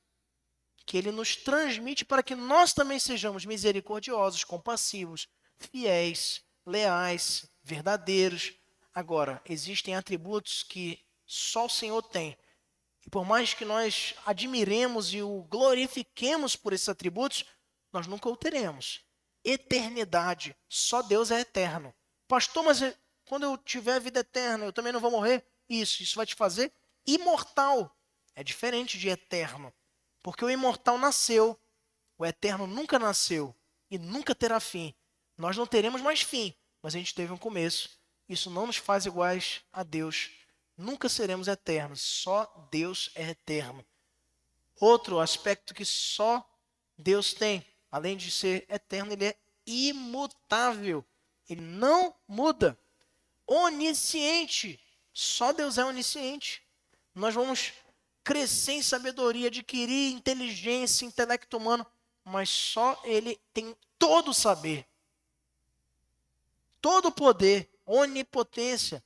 Speaker 1: que ele nos transmite para que nós também sejamos misericordiosos, compassivos, fiéis, leais, verdadeiros. Agora, existem atributos que só o Senhor tem. E por mais que nós admiremos e o glorifiquemos por esses atributos, nós nunca o teremos. Eternidade, só Deus é eterno. Pastor, mas quando eu tiver vida eterna, eu também não vou morrer? Isso vai te fazer imortal. É diferente de eterno. Porque o imortal nasceu, o eterno nunca nasceu e nunca terá fim. Nós não teremos mais fim, mas a gente teve um começo. Isso não nos faz iguais a Deus. Nunca seremos eternos, só Deus é eterno. Outro aspecto que só Deus tem, além de ser eterno, ele é imutável. Ele não muda. Onisciente, só Deus é onisciente. Nós vamos crescer em sabedoria, adquirir inteligência, intelecto humano, mas só Ele tem todo o saber, todo o poder, onipotência.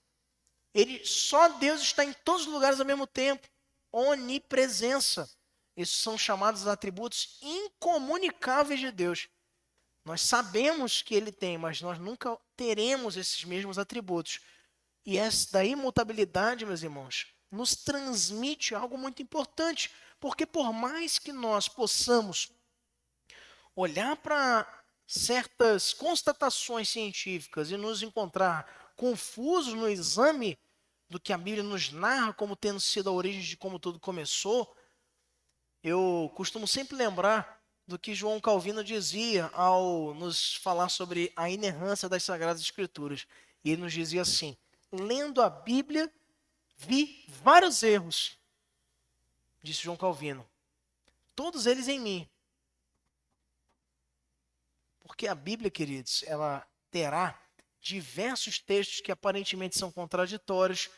Speaker 1: Só Deus está em todos os lugares ao mesmo tempo. Onipresença. Esses são chamados atributos incomunicáveis de Deus. Nós sabemos que Ele tem, mas nós nunca teremos esses mesmos atributos. E essa imutabilidade, meus irmãos, nos transmite algo muito importante, porque por mais que nós possamos olhar para certas constatações científicas e nos encontrar confusos no exame do que a Bíblia nos narra como tendo sido a origem de como tudo começou, eu costumo sempre lembrar do que João Calvino dizia ao nos falar sobre a inerrância das Sagradas Escrituras. E ele nos dizia assim: lendo a Bíblia, vi vários erros, disse João Calvino, todos eles em mim. Porque a Bíblia, queridos, ela terá diversos textos que aparentemente são contraditórios,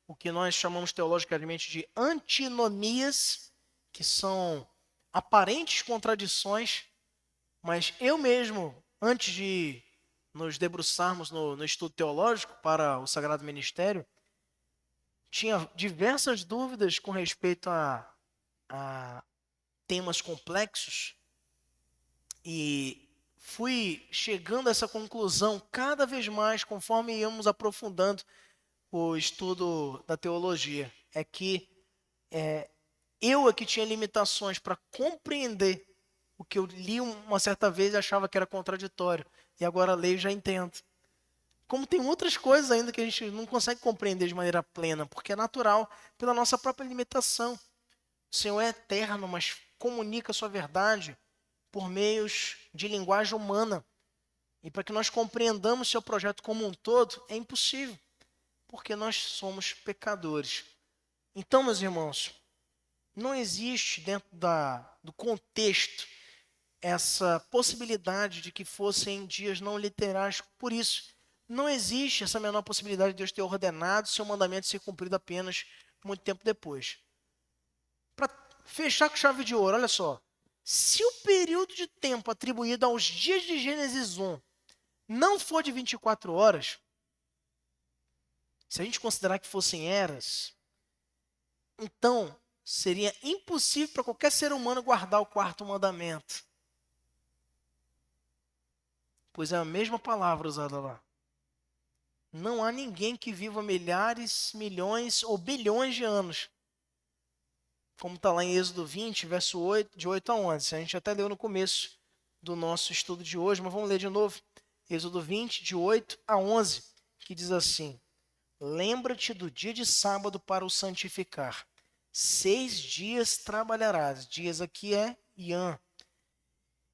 Speaker 1: o que nós chamamos teologicamente de antinomias, que são aparentes contradições, mas eu mesmo, antes de nos debruçarmos no estudo teológico para o Sagrado Ministério, tinha diversas dúvidas com respeito a temas complexos e fui chegando a essa conclusão cada vez mais conforme íamos aprofundando o estudo da teologia. É que eu aqui tinha limitações para compreender o que eu li uma certa vez e achava que era contraditório. E agora leio e já entendo. Como tem outras coisas ainda que a gente não consegue compreender de maneira plena, porque é natural pela nossa própria limitação. O Senhor é eterno, mas comunica a sua verdade por meios de linguagem humana. E para que nós compreendamos seu projeto como um todo, é impossível, porque nós somos pecadores. Então, meus irmãos, não existe dentro do contexto essa possibilidade de que fossem dias não literais. Por isso, não existe essa menor possibilidade de Deus ter ordenado seu mandamento ser cumprido apenas muito tempo depois. Para fechar com chave de ouro, olha só. Se o período de tempo atribuído aos dias de Gênesis 1 não for de 24 horas, se a gente considerar que fossem eras, então seria impossível para qualquer ser humano guardar o quarto mandamento. Pois é a mesma palavra usada lá. Não há ninguém que viva milhares, milhões ou bilhões de anos. Como está lá em Êxodo 20, verso 8, de 8 a 11. A gente até leu no começo do nosso estudo de hoje, mas vamos ler de novo. Êxodo 20, de 8 a 11, que diz assim: lembra-te do dia de sábado para o santificar. 6 dias trabalharás. Dias aqui é Yam.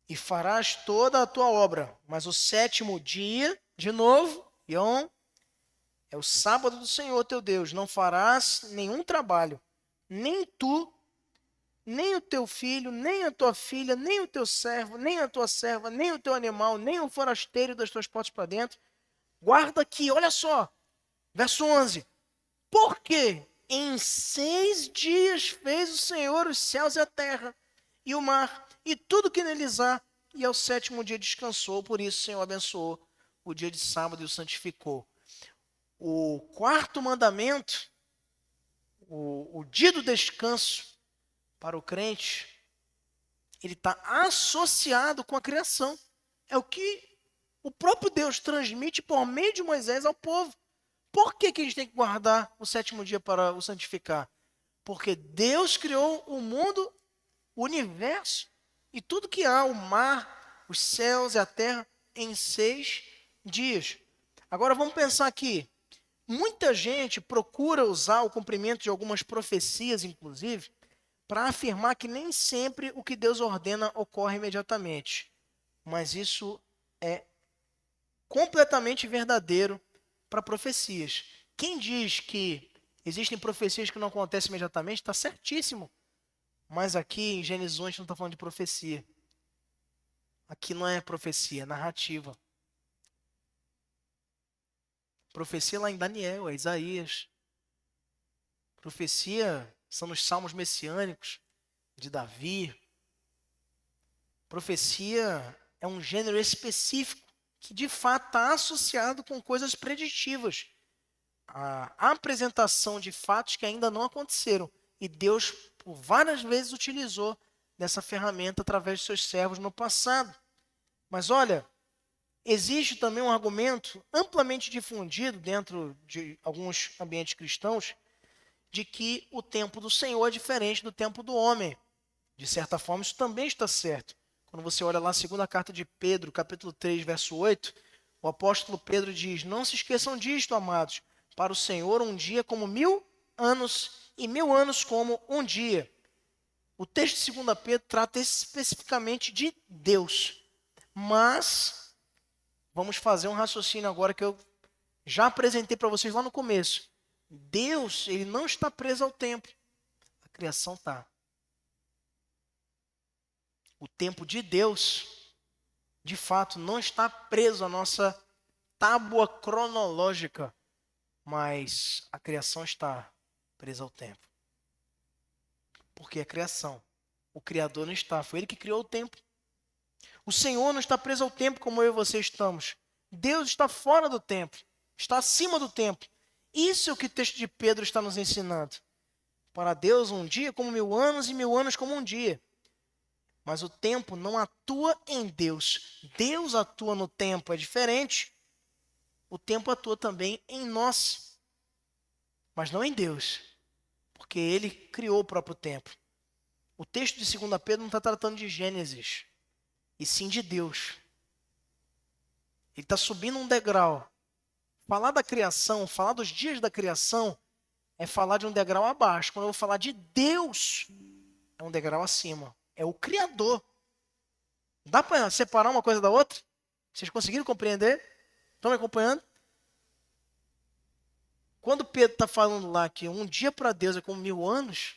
Speaker 1: E farás toda a tua obra. Mas o sétimo dia, de novo, Yom, é o sábado do Senhor teu Deus. Não farás nenhum trabalho. Nem tu, nem o teu filho, nem a tua filha, nem o teu servo, nem a tua serva, nem o teu animal, nem o forasteiro das tuas portas para dentro. Guarda aqui, olha só. Verso 11. Porque em 6 dias fez o Senhor os céus e a terra, e o mar, e tudo que neles há, e ao sétimo dia descansou. Por isso o Senhor abençoou o dia de sábado e o santificou. O quarto mandamento, o dia do descanso para o crente, ele está associado com a criação. É o que o próprio Deus transmite por meio de Moisés ao povo. Por que a gente tem que guardar o sétimo dia para o santificar? Porque Deus criou o mundo, o universo e tudo que há, o mar, os céus e a terra, em 6 dias. Agora vamos pensar aqui. Muita gente procura usar o cumprimento de algumas profecias, inclusive, para afirmar que nem sempre o que Deus ordena ocorre imediatamente. Mas isso é completamente verdadeiro para profecias. Quem diz que existem profecias que não acontecem imediatamente, está certíssimo. Mas aqui em Gênesis 1 a gente não está falando de profecia. Aqui não é profecia, é narrativa. Profecia lá em Daniel, é Isaías. Profecia são nos salmos messiânicos de Davi. Profecia é um gênero específico que de fato está associado com coisas preditivas. A apresentação de fatos que ainda não aconteceram. E Deus, por várias vezes, utilizou dessa ferramenta através de seus servos no passado. Mas olha, existe também um argumento amplamente difundido dentro de alguns ambientes cristãos de que o tempo do Senhor é diferente do tempo do homem. De certa forma, isso também está certo. Quando você olha lá a segunda carta de Pedro, capítulo 3, verso 8, o apóstolo Pedro diz: não se esqueçam disto, amados, para o Senhor um dia como 1000 anos e 1000 anos como um dia. O texto de 2 Pedro trata especificamente de Deus. Mas vamos fazer um raciocínio agora que eu já apresentei para vocês lá no começo. Deus, ele não está preso ao tempo. A criação está. O tempo de Deus, de fato, não está preso à nossa tábua cronológica, mas a criação está presa ao tempo. Porque é criação. O Criador não está, foi Ele que criou o tempo. O Senhor não está preso ao tempo como eu e você estamos. Deus está fora do tempo, está acima do tempo. Isso é o que o texto de Pedro está nos ensinando. Para Deus, um dia como 1000 anos e 1000 anos como um dia. Mas o tempo não atua em Deus. Deus atua no tempo, é diferente. O tempo atua também em nós, mas não em Deus, porque Ele criou o próprio tempo. O texto de 2 Pedro não está tratando de Gênesis, e sim de Deus. Ele está subindo um degrau. Falar da criação, falar dos dias da criação, é falar de um degrau abaixo. Quando eu vou falar de Deus, é um degrau acima. É o Criador. Dá para separar uma coisa da outra? Vocês conseguiram compreender? Estão me acompanhando? Quando Pedro está falando lá que um dia para Deus é como 1000 anos,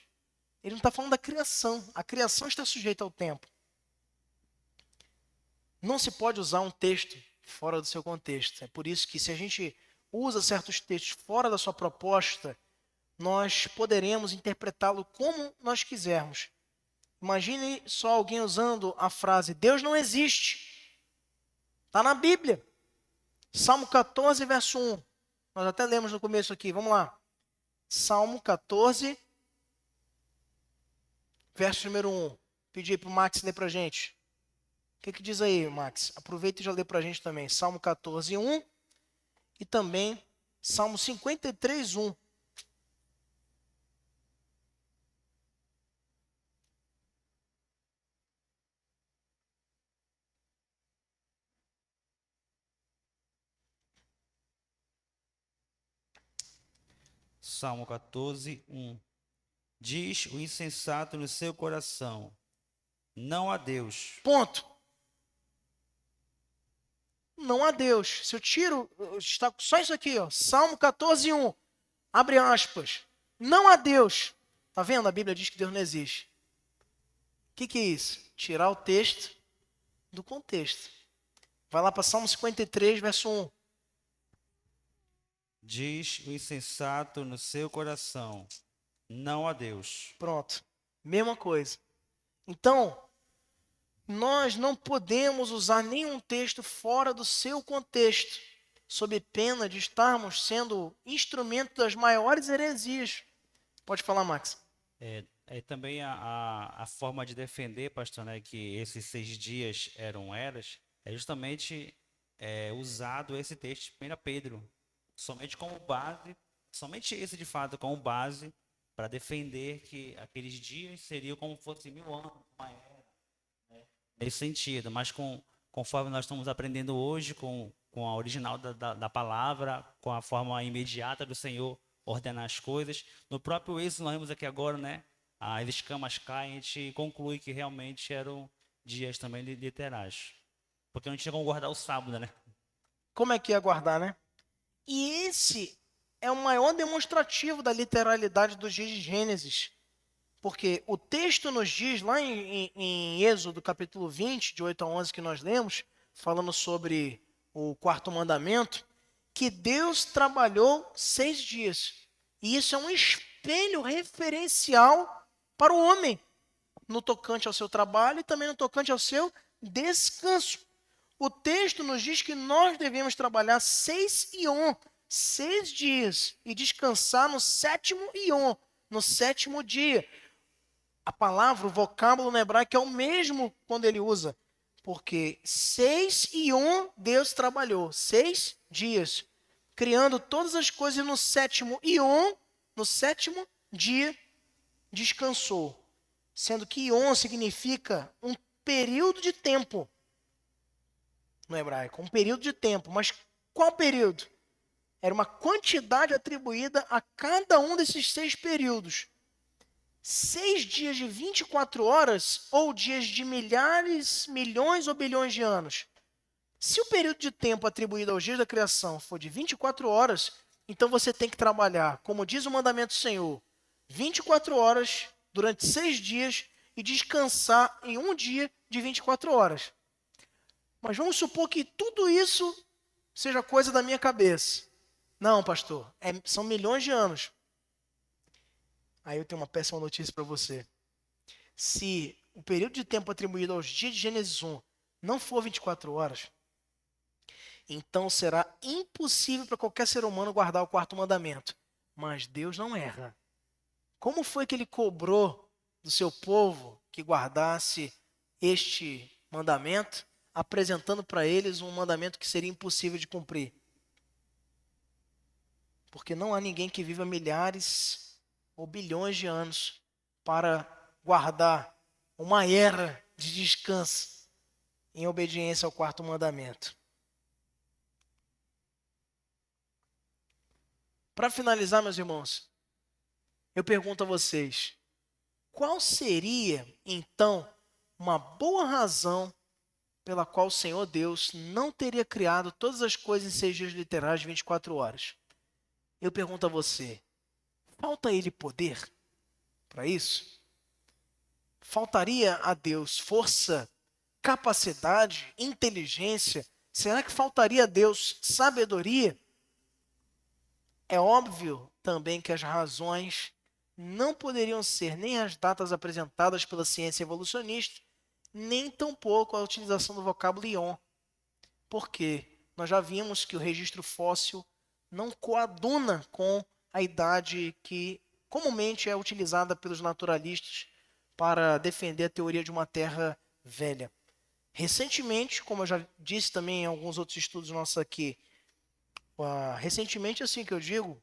Speaker 1: ele não está falando da criação. A criação está sujeita ao tempo. Não se pode usar um texto fora do seu contexto. É por isso que se a gente usa certos textos fora da sua proposta, nós poderemos interpretá-lo como nós quisermos. Imagine só alguém usando a frase Deus não existe. Está na Bíblia. Salmo 14, verso 1. Nós até lemos no começo aqui. Vamos lá. Salmo 14, verso número 1. Pedi para o Max ler para a gente. O que diz aí, Max? Aproveita e já lê para a gente também. Salmo 14, 1. E também Salmo 53, 1.
Speaker 6: Salmo 14, 1. Diz o insensato no seu coração: não há Deus.
Speaker 1: Ponto. Não há Deus. Se eu tiro, está só isso aqui, ó, Salmo 14, 1. Abre aspas. Não há Deus. Tá vendo? A Bíblia diz que Deus não existe. O que é isso? Tirar o texto do contexto. Vai lá para Salmo 53, verso 1.
Speaker 6: Diz o insensato no seu coração: não há Deus.
Speaker 1: Pronto. Mesma coisa. Então, nós não podemos usar nenhum texto fora do seu contexto, sob pena de estarmos sendo instrumento das maiores heresias. Pode falar, Max.
Speaker 6: Também a forma de defender, pastor, né, que esses 6 dias eram eras, é justamente usado esse texto de 1 Pedro, somente como base, somente esse de fato como base, para defender que aqueles dias seriam como fosse 1000 anos, uma era, né, nesse sentido. Mas conforme nós estamos aprendendo hoje, com a original da palavra, com a forma imediata do Senhor ordenar as coisas, no próprio Êxodo nós vemos aqui agora, né, as escamas caem, a gente conclui que realmente eram dias também literais. Porque não tinha como guardar o sábado, né?
Speaker 1: Como é que ia guardar, né? E esse é o maior demonstrativo da literalidade dos dias de Gênesis. Porque o texto nos diz, lá em Êxodo, capítulo 20, de 8 a 11, que nós lemos, falando sobre o quarto mandamento, que Deus trabalhou 6 dias. E isso é um espelho referencial para o homem, no tocante ao seu trabalho e também no tocante ao seu descanso. O texto nos diz que nós devemos trabalhar 6 dias, e descansar no 7º iom, no 7º dia. A palavra, o vocábulo no hebraico é o mesmo quando ele usa, porque 6 iom Deus trabalhou, 6 dias, criando todas as coisas no 7º iom, no 7º dia, descansou. Sendo que iom significa um período de tempo, no hebraico, um período de tempo. Mas qual período? Era uma quantidade atribuída a cada um desses 6 períodos. 6 dias de 24 horas ou dias de milhares, milhões ou bilhões de anos. Se o período de tempo atribuído aos dias da criação for de 24 horas, então você tem que trabalhar, como diz o mandamento do Senhor, 24 horas durante 6 dias e descansar em um dia de 24 horas. Mas vamos supor que tudo isso seja coisa da minha cabeça. Não, pastor, são milhões de anos. Aí eu tenho uma péssima notícia para você. Se o período de tempo atribuído aos dias de Gênesis 1 não for 24 horas, então será impossível para qualquer ser humano guardar o quarto mandamento. Mas Deus não erra. Como foi que ele cobrou do seu povo que guardasse este mandamento, apresentando para eles um mandamento que seria impossível de cumprir? Porque não há ninguém que viva milhares ou bilhões de anos para guardar uma era de descanso em obediência ao quarto mandamento. Para finalizar, meus irmãos, eu pergunto a vocês, qual seria, então, uma boa razão pela qual o Senhor Deus não teria criado todas as coisas em 6 dias literais de 24 horas? Eu pergunto a você, falta a Ele poder para isso? Faltaria a Deus força, capacidade, inteligência? Será que faltaria a Deus sabedoria? É óbvio também que as razões não poderiam ser nem as datas apresentadas pela ciência evolucionista, nem tampouco a utilização do vocábulo ion. Porque nós já vimos que o registro fóssil não coaduna com a idade que comumente é utilizada pelos naturalistas para defender a teoria de uma Terra velha. Recentemente, como eu já disse também em alguns outros estudos nossos aqui, recentemente, assim que eu digo,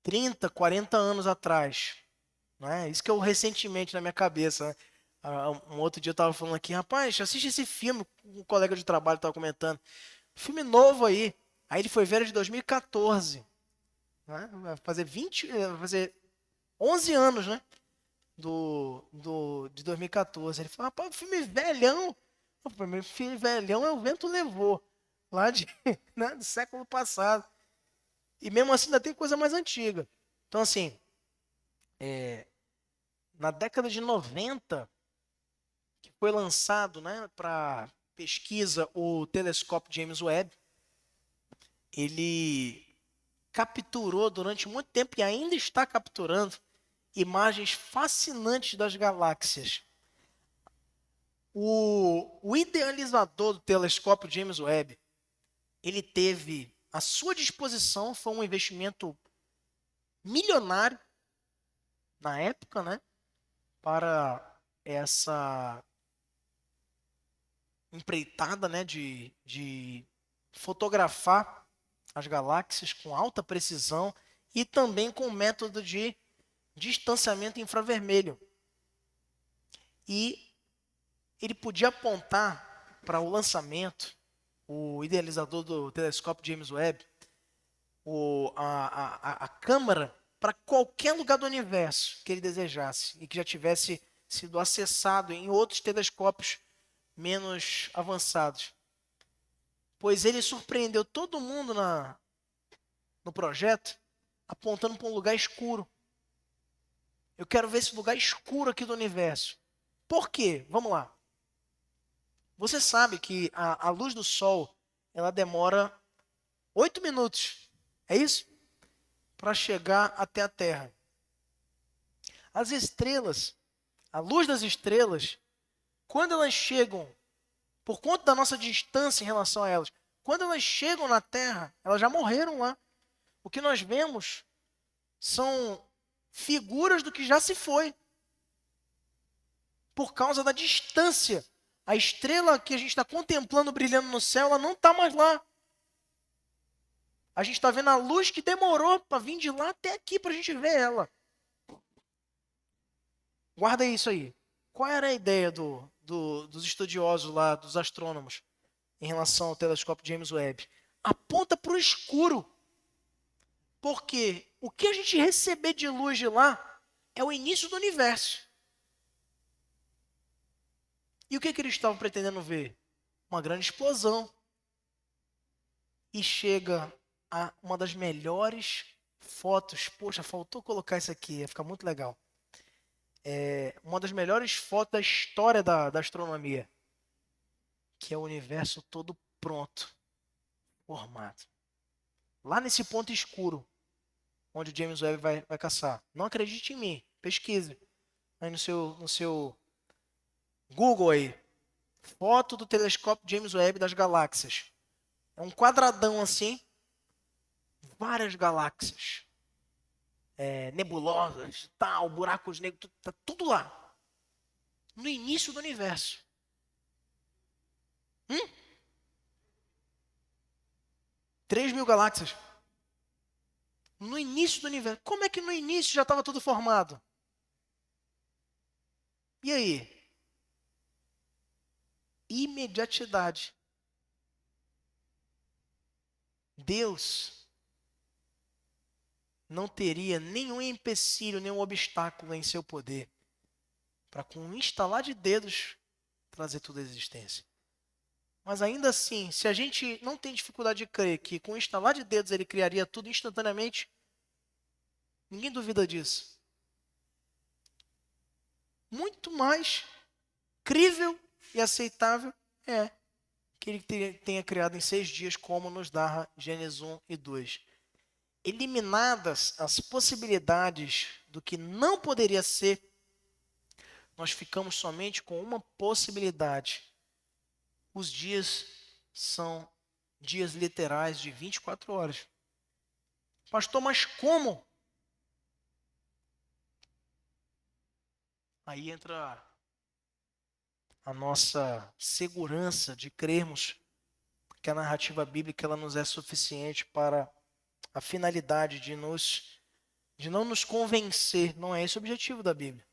Speaker 1: 30, 40 anos atrás, né? Isso que é o recentemente na minha cabeça, né? Um outro dia eu estava falando aqui, rapaz, assiste esse filme, um colega de trabalho estava comentando, filme novo aí ele foi ver de 2014, né? Vai fazer 11 anos, né? De 2014. Ele falou, rapaz, o filme velhão. O primeiro filme velhão é O Vento Levou, lá né, do século passado. E mesmo assim ainda tem coisa mais antiga. Então, assim, na década de 90, que foi lançado, né, para pesquisa o telescópio James Webb, ele capturou durante muito tempo e ainda está capturando imagens fascinantes das galáxias. O idealizador do telescópio James Webb, ele teve à sua disposição, foi um investimento milionário na época, né, para essa empreitada, né, de fotografar as galáxias com alta precisão e também com método de distanciamento infravermelho. E ele podia apontar para o lançamento, o idealizador do telescópio James Webb, a câmera para qualquer lugar do universo que ele desejasse e que já tivesse sido acessado em outros telescópios menos avançados. Pois ele surpreendeu todo mundo no projeto, apontando para um lugar escuro. Eu quero ver esse lugar escuro aqui do universo. Por quê? Vamos lá. Você sabe que a luz do Sol, ela demora 8 minutos. É isso? Para chegar até a Terra. As estrelas, a luz das estrelas, quando elas chegam, por conta da nossa distância em relação a elas, quando elas chegam na Terra, elas já morreram lá. O que nós vemos são figuras do que já se foi. Por causa da distância. A estrela que a gente está contemplando brilhando no céu, ela não está mais lá. A gente está vendo a luz que demorou para vir de lá até aqui para a gente ver ela. Guarda isso aí. Qual era a ideia dos estudiosos lá, dos astrônomos, em relação ao telescópio James Webb? Aponta para o escuro. Porque o que a gente receber de luz de lá é o início do universo. E o que eles estavam pretendendo ver? Uma grande explosão. E chega a uma das melhores fotos. Poxa, faltou colocar isso aqui, ia ficar muito legal. Uma das melhores fotos da história da astronomia. Que é o universo todo pronto, formado. Lá nesse ponto escuro, onde o James Webb vai caçar. Não acredite em mim, pesquise. Aí no seu Google aí. Foto do telescópio James Webb das galáxias. É um quadradão assim. Várias galáxias. Nebulosas, tal, buracos negros, tá tudo lá. No início do universo. 3.000 galáxias. No início do universo. Como é que no início já estava tudo formado? E aí? Imediatidade. Deus não teria nenhum empecilho, nenhum obstáculo em seu poder para, com um instalar de dedos, trazer tudo à existência. Mas ainda assim, se a gente não tem dificuldade de crer que com um instalar de dedos ele criaria tudo instantaneamente, ninguém duvida disso. Muito mais crível e aceitável é que ele tenha criado em 6 dias, como nos narra Gênesis 1 e 2. Eliminadas as possibilidades do que não poderia ser, nós ficamos somente com uma possibilidade. Os dias são dias literais de 24 horas. Pastor, mas como? Aí entra a nossa segurança de crermos que a narrativa bíblica ela nos é suficiente para a finalidade de não nos convencer, não é esse o objetivo da Bíblia,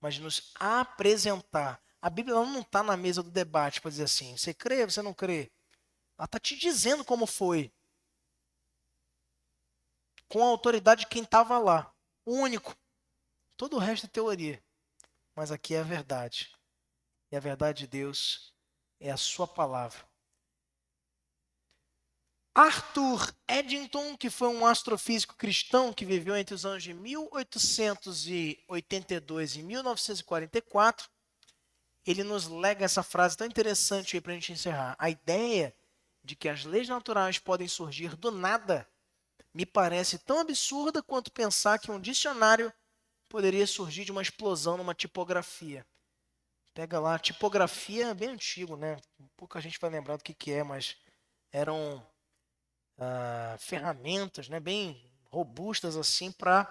Speaker 1: mas de nos apresentar. A Bíblia ela não está na mesa do debate para dizer assim, você crê, você não crê. Ela está te dizendo como foi. com a autoridade de quem estava lá. O único. Todo o resto é teoria. Mas aqui é a verdade. E a verdade de Deus é a sua palavra. Arthur Eddington, que foi um astrofísico cristão que viveu entre os anos de 1882 e 1944, ele nos lega essa frase tão interessante aí para a gente encerrar. A ideia de que as leis naturais podem surgir do nada me parece tão absurda quanto pensar que um dicionário poderia surgir de uma explosão numa tipografia. Pega lá, tipografia é bem antigo, né? Pouca gente vai lembrar do que é, mas eram ferramentas, né, bem robustas assim para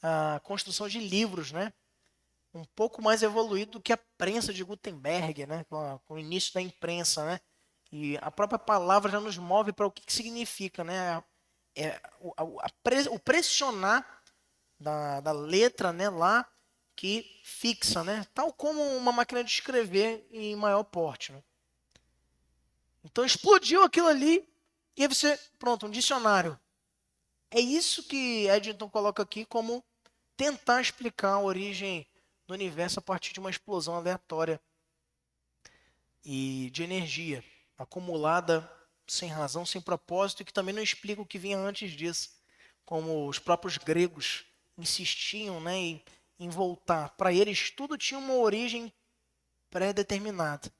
Speaker 1: a construção de livros, né? Um pouco mais evoluído do que a prensa de Gutenberg, né? Com o início da imprensa, né? E a própria palavra já nos move para o que significa, né? O pressionar da letra, né, lá que fixa, né? Tal como uma máquina de escrever em maior porte, né? Então explodiu aquilo ali e aí você, pronto, um dicionário. É isso que Eddington coloca aqui como tentar explicar a origem do universo a partir de uma explosão aleatória e de energia acumulada sem razão, sem propósito e que também não explica o que vinha antes disso, como os próprios gregos insistiam, né, em voltar. Para eles tudo tinha uma origem pré-determinada,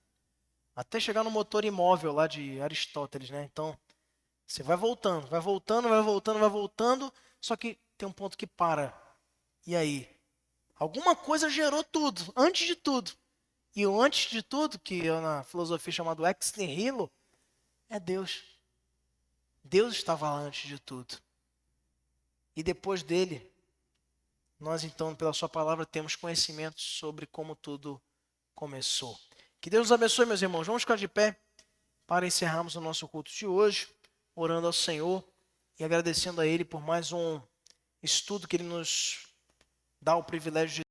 Speaker 1: até chegar no motor imóvel lá de Aristóteles, né? Então você vai voltando, vai voltando, vai voltando, vai voltando, só que tem um ponto que para. E aí? Alguma coisa gerou tudo, antes de tudo. E o antes de tudo, que é na filosofia chamado ex nihilo, é Deus. Deus estava lá antes de tudo. E depois dele, nós então, pela sua palavra, temos conhecimento sobre como tudo começou. Que Deus nos abençoe, meus irmãos. Vamos ficar de pé para encerrarmos o nosso culto de hoje, orando ao Senhor e agradecendo a Ele por mais um estudo que Ele nos dá o privilégio de